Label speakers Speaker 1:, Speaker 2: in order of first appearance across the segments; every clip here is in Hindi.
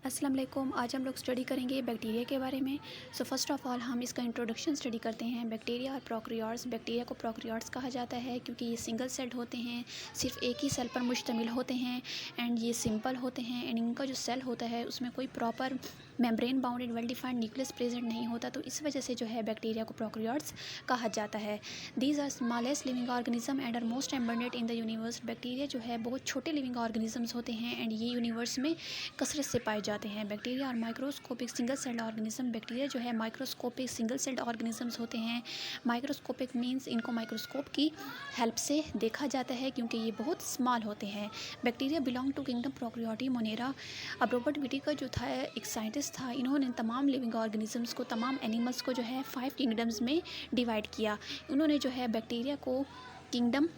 Speaker 1: अस्सलाम वालेकुम। आज हम लोग स्टडी करेंगे बैक्टीरिया के बारे में। सो फर्स्ट ऑफ़ ऑल हम इसका इंट्रोडक्शन स्टडी करते हैं। बैक्टीरिया और प्रोकैरियोट्स। बैक्टीरिया को प्रोकैरियोट्स कहा जाता है क्योंकि ये सिंगल सेल्ड होते हैं, सिर्फ एक ही सेल पर मुश्तमिल होते हैं एंड ये सिंपल होते हैं एंड इनका जो सेल होता है उसमें कोई proper membrane bounded well defined nucleus present नहीं होता, तो इस वजह से जो है बैक्टीरिया को प्रोकैरियोट्स कहा जाता है। These are smallest living organism and are most abundant in the universe. Bacteria जो है बहुत छोटे लिविंग ऑर्गेनिजम्स होते हैं एंड ये यूनिवर्स में कसरत से पाए जाते हैं। बैक्टीरिया और microscopic single celled organism. Bacteria जो है माइक्रोस्कोपिक सिंगल सेल्ड ऑर्गेनिजम्स होते हैं। माइक्रोस्कोपिक मींस इनको माइक्रोस्कोप की हेल्प से देखा जाता है क्योंकि ये बहुत स्मॉल होते हैं। Bacteria belong to kingdom prokaryotae monera. अब रॉबर्ट विटेकर जो था एक साइंटिस्ट था, इन्होंने तमाम लिविंग ऑर्गेनिजम्स को, तमाम एनिमल्स को जो है 5 किंगडम्स में डिवाइड किया। उन्होंने जो है बैक्टीरिया को किंगडम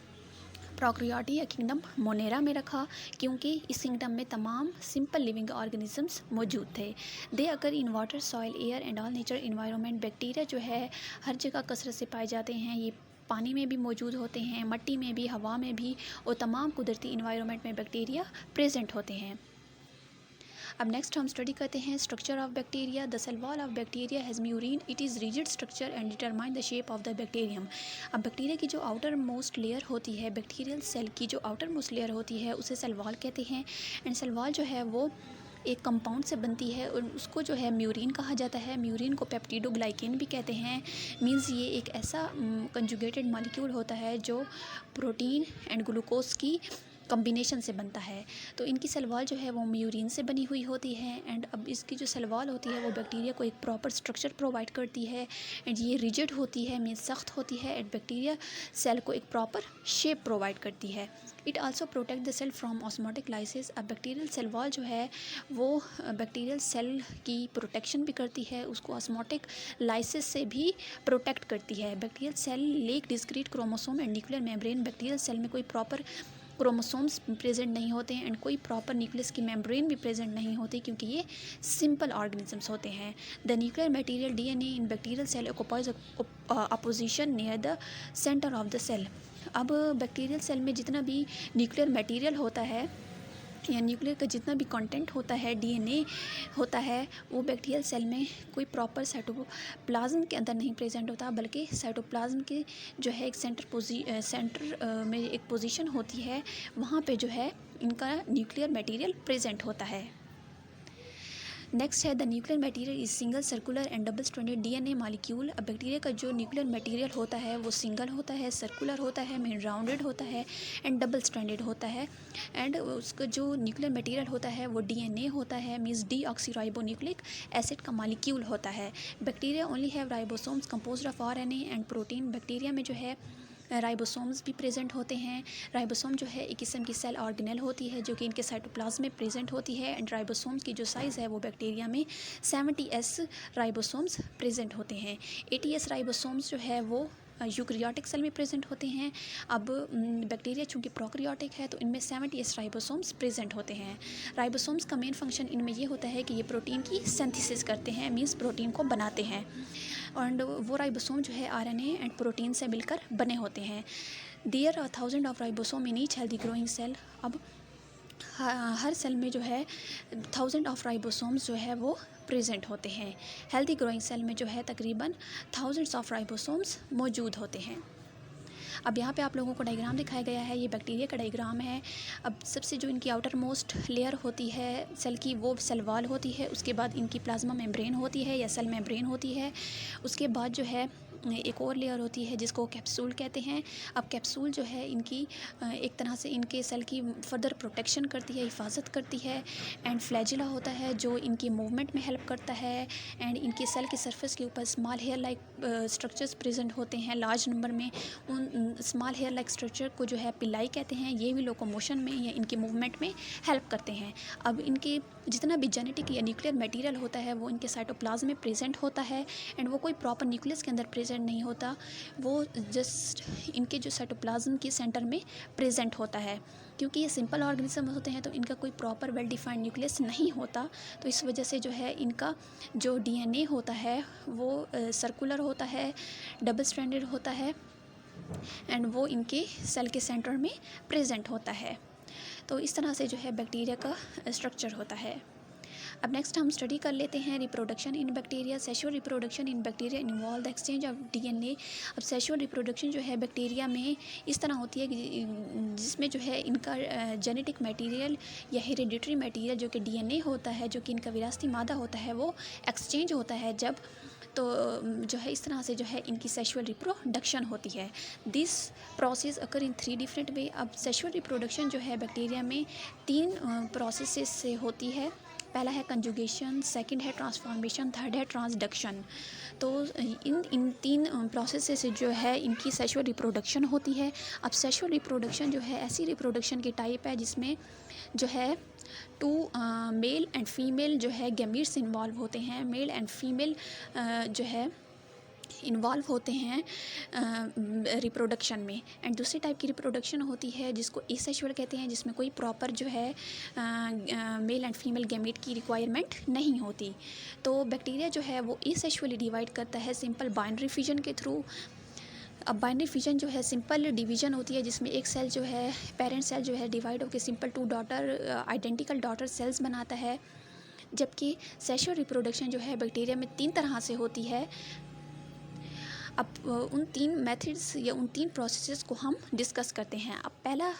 Speaker 1: प्रोकैरियोटी या किंगडम मोनेरा में रखा क्योंकि इस किंगडम में तमाम सिंपल लिविंग ऑर्गेनिजम्स मौजूद थे। They occur in water, soil, air and all nature environment. Bacteria जो है हर जगह कसरत से पाए जाते हैं। ये पानी में भी मौजूद होते हैं, मिट्टी में भी, हवा में भी और तमाम कुदरती इन्वायरमेंट में बैक्टीरिया प्रेजेंट होते हैं। अब नेक्स्ट हम स्टडी करते हैं structure of bacteria. The cell wall of bacteria has murein. It is rigid structure and determine the shape of the bacterium. अब बैक्टीरिया की जो आउटर मोस्ट लेयर होती है, बैक्टीरियल सेल की जो आउटर मोस्ट लेयर होती है उसे सेल वॉल कहते हैं एंड सेल वॉल जो है वो एक कंपाउंड से बनती है और उसको जो है म्यूरिन कहा जाता है। म्यूरिन को पेप्टिडोग्लाइकेन भी कहते हैं। मींस ये एक ऐसा कंजुगेटेड मॉलिक्यूल होता है जो प्रोटीन एंड ग्लूकोज की कॉम्बिनेशन से बनता है। तो इनकी सेल वॉल जो है वो म्यूरिन से बनी हुई होती है एंड अब इसकी जो सेल वॉल होती है वो बैक्टीरिया को एक प्रॉपर स्ट्रक्चर प्रोवाइड करती है एंड ये रिजिड होती है, मीन्स सख्त होती है एंड बैक्टीरिया सेल को एक प्रॉपर शेप प्रोवाइड करती है। It also protect the cell from osmotic lysis. अब बैक्टीरियल सेल वॉल जो है वो बैक्टीरियल सेल की प्रोटेक्शन भी करती है, उसको ऑस्मोटिक लाइसिस से भी प्रोटेक्ट करती है। Bacterial cell lack discrete chromosome and nuclear membrane. Bacterial cell में कोई प्रॉपर क्रोमोसोम्स प्रेजेंट नहीं होते हैं एंड कोई प्रॉपर न्यूक्लियस की मेम्ब्रेन भी प्रेजेंट नहीं होती क्योंकि ये सिंपल ऑर्गेनिजम्स होते हैं। The nuclear material DNA in bacterial cell occupies a position near the centre of the cell. अब बैक्टीरियल सेल में जितना भी न्यूक्लियर मटेरियल होता है या न्यूक्लियर का जितना भी कंटेंट होता है, डीएनए होता है, वो बैक्टीरियल सेल में कोई प्रॉपर साइटोप्लाज्म के अंदर नहीं प्रेजेंट होता बल्कि साइटोप्लाज्म के जो है एक सेंटर में एक पोजीशन होती है, वहाँ पे जो है इनका न्यूक्लियर मटेरियल प्रेजेंट होता है। नेक्स्ट है the nuclear material is single circular and double stranded DNA molecule. अब बैक्टीरिया का जो न्यूक्लियर मटेरियल होता है वो सिंगल होता है, सर्कुलर होता है, मीन राउंडेड होता है एंड डबल स्ट्रैंडेड होता है एंड उसका जो न्यूक्लियर मटेरियल होता है वो डीएनए होता है, मीन्स डीऑक्सीराइबोन्यूक्लिक एसिड का मॉलिक्यूल होता है। Bacteria only have ribosomes composed of RNA and protein. Bacteria में जो है राइबोसोम्स भी प्रेजेंट होते हैं। राइबोसोम जो है एक किस्म की सेल ऑर्गेनेल होती है जो कि इनके साइटोप्लाज्म में प्रेजेंट होती है एंड राइबोसोम्स की जो साइज़ है वो बैक्टीरिया में 70s राइबोसोम्स प्रेजेंट होते हैं। 80s राइबोसोम्स जो है वो यूकैरियोटिक सेल में प्रेजेंट होते हैं। अब बैक्टीरिया चूँकि प्रोकैरियोटिक है तो इनमें 70s राइबोसोम्स प्रेजेंट होते हैं। राइबोसोम्स का मेन फंक्शन इनमें ये होता है कि ये प्रोटीन की सिंथेसिस करते हैं, मीन्स प्रोटीन को बनाते हैं एंड वो राइबोसोम जो है आरएनए एंड प्रोटीन से मिलकर बने होते हैं। There are 1000 of ribosome in each healthy growing cell. अब हर सेल में जो है 1000 ऑफ राइबोसोम्स जो है वो प्रेजेंट होते हैं। हेल्दी ग्रोइंग सेल में जो है तकरीबन थाउजेंड्स ऑफ राइबोसोम्स मौजूद होते हैं। अब यहाँ पे आप लोगों को डायग्राम दिखाया गया है, ये बैक्टीरिया का डायग्राम है। अब सबसे जो इनकी आउटर मोस्ट लेयर होती है सेल की वो सेल वॉल होती है, उसके बाद इनकी प्लाज्मा मेम्ब्रेन होती है या सेल मेम्ब्रेन होती है, उसके बाद जो है एक और लेयर होती है जिसको कैप्सूल कहते हैं। अब कैप्सूल जो है इनकी एक तरह से इनके सेल की फर्दर प्रोटेक्शन करती है, हिफाजत करती है एंड फ्लैजिला होता है जो इनकी मूवमेंट में हेल्प करता है एंड इनके सेल की सरफेस के ऊपर small hair like structures present होते हैं लार्ज नंबर में। उन स्मॉल हेयर लाइक स्ट्रक्चर को जो है पिलाई कहते हैं, ये भी लोकोमोशन में या इनकी मूवमेंट में हेल्प करते हैं। अब इनके जितना भी जेनेटिक या न्यूक्लियर मटेरियल होता है वो इनके साइटोप्लाज्म में प्रेजेंट होता है एंड वो कोई प्रॉपर न्यूक्लियस के अंदर प्रेजेंट नहीं होता, वो जस्ट इनके जो साइटोप्लाज्म के सेंटर में प्रेजेंट होता है। क्योंकि ये सिंपल ऑर्गेनिज्म होते हैं तो इनका कोई प्रॉपर वेल डिफाइंड न्यूक्लियस नहीं होता, तो इस वजह से जो है इनका जो डीएनए होता है वो सर्कुलर होता है, डबल स्ट्रैंडेड होता है एंड वो इनके सेल के सेंटर में प्रेजेंट होता है। तो इस तरह से जो है बैक्टीरिया का स्ट्रक्चर होता है। अब नेक्स्ट हम स्टडी कर लेते हैं reproduction in bacteria. Sexual reproduction in bacteria involve the exchange of DNA. अब सेक्सुअल रिप्रोडक्शन जो है बैक्टीरिया में इस तरह होती है कि जिसमें जो है इनका जेनेटिक मटेरियल या हेरिडिटरी मटेरियल जो कि डीएनए होता है, जो कि इनका विरासती मादा होता है, वो एक्सचेंज होता है जब, तो जो है इस तरह से जो है इनकी सेक्सुअल रिप्रोडक्शन होती है। This process occur in 3 different way. अब सेक्सुअल रिप्रोडक्शन जो है बैक्टीरिया में 3 प्रोसेसेस से होती है। पहला है कंजुगेशन, सेकंड है ट्रांसफॉर्मेशन, थर्ड है ट्रांसडक्शन। तो इन 3 प्रोसेस से जो है इनकी सेक्सुअल रिप्रोडक्शन होती है। अब सेक्सुअल रिप्रोडक्शन जो है ऐसी रिप्रोडक्शन की टाइप है जिसमें जो है 2 मेल एंड फीमेल जो है गैमीट्स इन्वॉल्व होते हैं। मेल एंड फीमेल जो है इन्वॉल्व होते हैं रिप्रोडक्शन में। एंड दूसरी टाइप की रिप्रोडक्शन होती है जिसको एसेक्सुअल कहते हैं, जिसमें कोई प्रॉपर जो है मेल एंड फीमेल गैमीट की रिक्वायरमेंट नहीं होती। तो बैक्टीरिया जो है वो एसेक्सुअली डिवाइड करता है सिंपल बाइनरी फिजन के थ्रू। अब बाइनरी फिजन जो है सिंपल डिवीजन होती है जिसमें एक सेल जो है पेरेंट सेल जो है डिवाइड होकर simple 2 daughter identical daughter cells बनाता है। जबकि सेक्सुअल रिप्रोडक्शन जो है बैक्टीरिया में 3 तरह से होती है। अब उन 3 मेथड्स या उन 3 प्रोसेसेस को हम डिस्कस करते हैं। अब पहला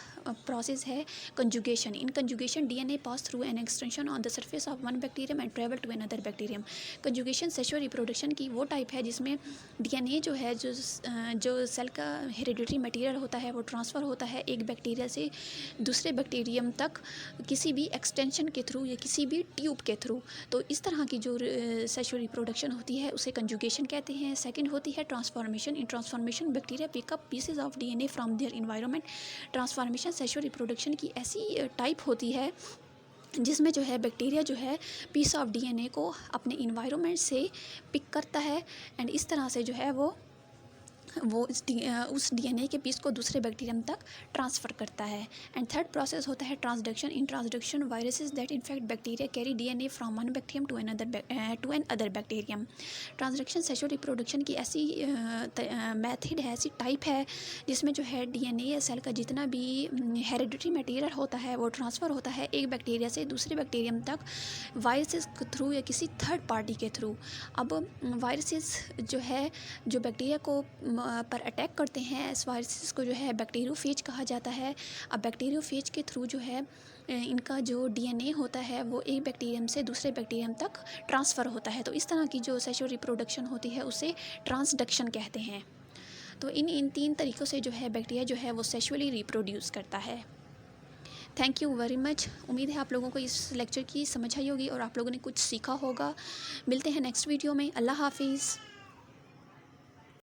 Speaker 1: प्रोसेस है conjugation. In conjugation DNA pass through an extension on the surface of one bacterium and travel to another bacterium. Conjugation sexual reproduction की वो टाइप है जिसमें डीएनए जो है जो सेल का हेरिडिटरी मटेरियल होता है वो ट्रांसफ़र होता है एक बैक्टीरिया से दूसरे बैक्टीरियम तक किसी भी एक्सटेंशन के थ्रू या किसी भी ट्यूब के थ्रू। तो इस तरह की जो सेक्सुअल रिप्रोडक्शन होती है उसे कंजुगेशन कहते हैं। सेकेंड होती है transformation. In transformation bacteria pickup pieces of DNA from their environment. Transformation sexual reproduction की ऐसी टाइप होती है जिसमें जो है बैक्टीरिया जो है पीस ऑफ डीएनए को अपने इन्वायरमेंट से पिक करता है एंड इस तरह से जो है वो उस डीएनए के पीस को दूसरे बैक्टीरियम तक ट्रांसफ़र करता है। एंड थर्ड प्रोसेस होता है transduction. In transduction viruses that infect bacteria carry DNA from one bacterium to an other bacterium. Transduction sexual reproduction की ऐसी मेथड है, ऐसी टाइप है जिसमें जो है डीएनए या सेल का जितना भी हेरिडिटरी मटेरियल होता है वो ट्रांसफ़र होता है एक बैक्टीरिया से दूसरे बैक्टीरियम तक वायरसेस के थ्रू या किसी थर्ड पार्टी के थ्रू। अब वायरसेस जो है जो बैक्टीरिया को पर अटैक करते हैं, इस वायरसेस को जो है बैक्टीरियोफेज कहा जाता है। अब बैक्टीरियोफेज के थ्रू जो है इनका जो डीएनए होता है वो एक बैक्टीरियम से दूसरे बैक्टीरियम तक ट्रांसफ़र होता है। तो इस तरह की जो सेक्सुअल रिप्रोडक्शन होती है उसे ट्रांसडक्शन कहते हैं। तो इन 3 तरीक़ों से जो है बैक्टीरिया जो है वो सेक्सुअली रिप्रोड्यूस करता है। Thank you very much. उम्मीद है आप लोगों को इस लेक्चर की समझ आई होगी और आप लोगों ने कुछ सीखा होगा। मिलते हैं नेक्स्ट वीडियो में। अल्लाह हाफिज़।